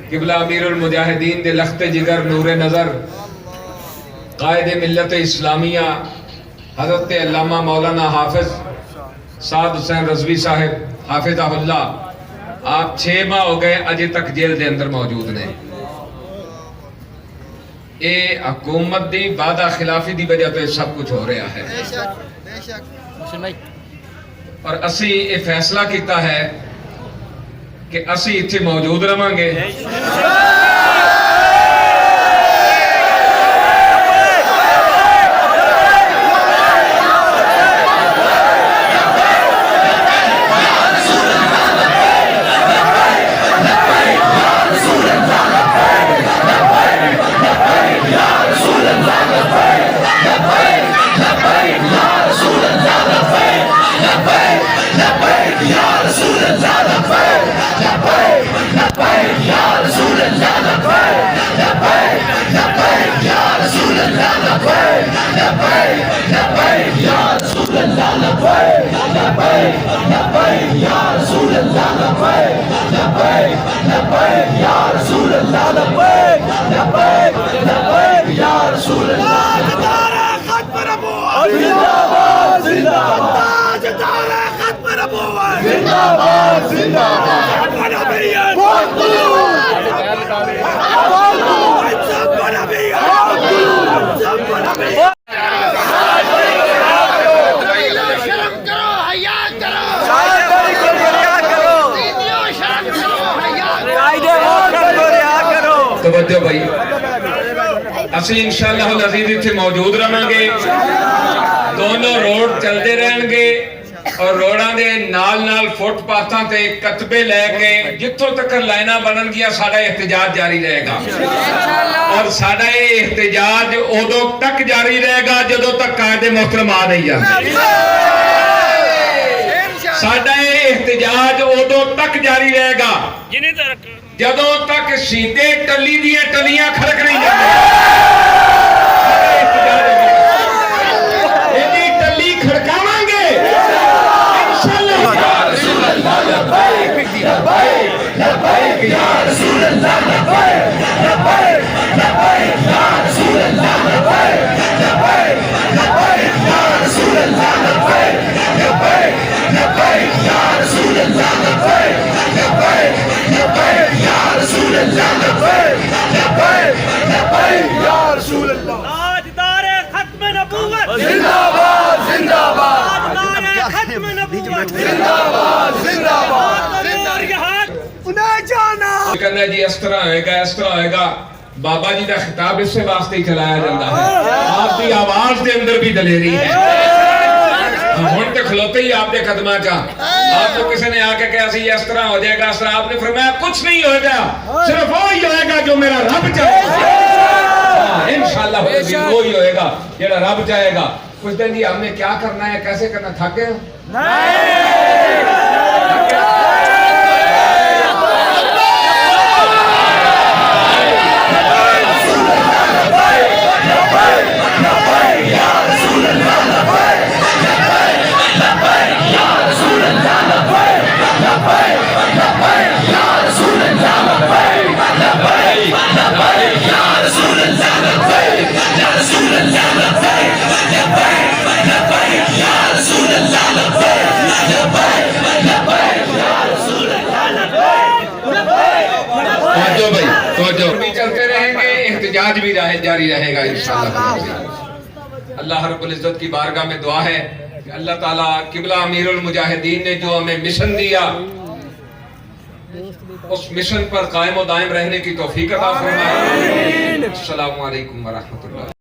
किबला अमीरुल मुजाहिदीन दे लख्ते जिगर नूरे नज़र कायदे मिल्लत इस्लामिया हज़रत अल्लामा मौलाना हाफिज साद हुसैन रज़वी साहिब हाफिज़हुल्लाह आप 6 माह हो गए अजे तक जेल के अंदर मौजूद ने। ये हुकूमत की वादा खिलाफी की वजह से सब कुछ हो रहा है और असी ये फैसला किया है कि असी इत्थे मौजूद रहांगे। तवज्जो भाई, असली इंशाअल्लाह अज़ीज़ इत्थे मौजूद रहांगे। दोनों रोड चलते रहेंगे और रोडां दे नाल नाल फुटपाथां ते कतबे लैके जिथों तक लाइनां बननगियां साडा एहतजाज जारी रहेगा और साडा ये एहतजाज उदों तक जारी रहेगा जदों तक कायदे मोहतरम आ नहीं जाते। साडा ये एहतजाज उदों तक जारी रहेगा जदों तक सीधे टली दी टलियां खड़क नहीं जाती। टली खड़कावांगे इंशाअल्लाह। या रसूल अल्लाह लब्बैक लब्बैक लब्बैक या रसूल अल्लाह लब्बैक लब्बैक लब्बैक या रसूल अल्लाह लब्बैक लब्बैक लब्बैक या रसूल अल्लाह लब्बैक लब्बैक लब्बैक या रसूल अल्लाह लब्बैक लब्बैक लब्बैक या रसूल अल्लाह लब्बैक लब्बैक लब्बैक या रसूल अल्लाह। ताजदारे खत्म नबूवत जिंदाबाद जिंदाबाद, ताजदारे खत्म नबूवत जिंदाबाद जिंदाबाद जिंदाबाद। उन्हें जाना कहना जी इस तरह होएगा। बाबा जी का खिताब इस वास्ते ही चलाया जाता है। आपकी आवाज के अंदर भी दलेरी है। हुण तो खलोते ही आपके कदमां च आपको किसी ने आके कहा सी इस तरह हो जाएगा, इस तरह आपने फरमाया कुछ नहीं होगा, सिर्फ वो ही होएगा जो मेरा रब चाहेगा। इंशाअल्लाह वो ही होएगा जेड़ा रब चाहेगा। कुछ दिन जी हमने क्या करना है, कैसे करना, थके चलते रहेंगे, एहतजाज भी जारी रहेगा इंशाअल्लाह। अल्लाह रब्बुल इज्जत की बारगाह में दुआ है कि अल्लाह ताला किबला अमीरुल मुजाहिदीन ने जो हमें मिशन दिया उस मिशन पर कायम और दायम रहने की तौफीक अता फरमाए। अस्सलामु अलैकुम व रहमतुल्लाह।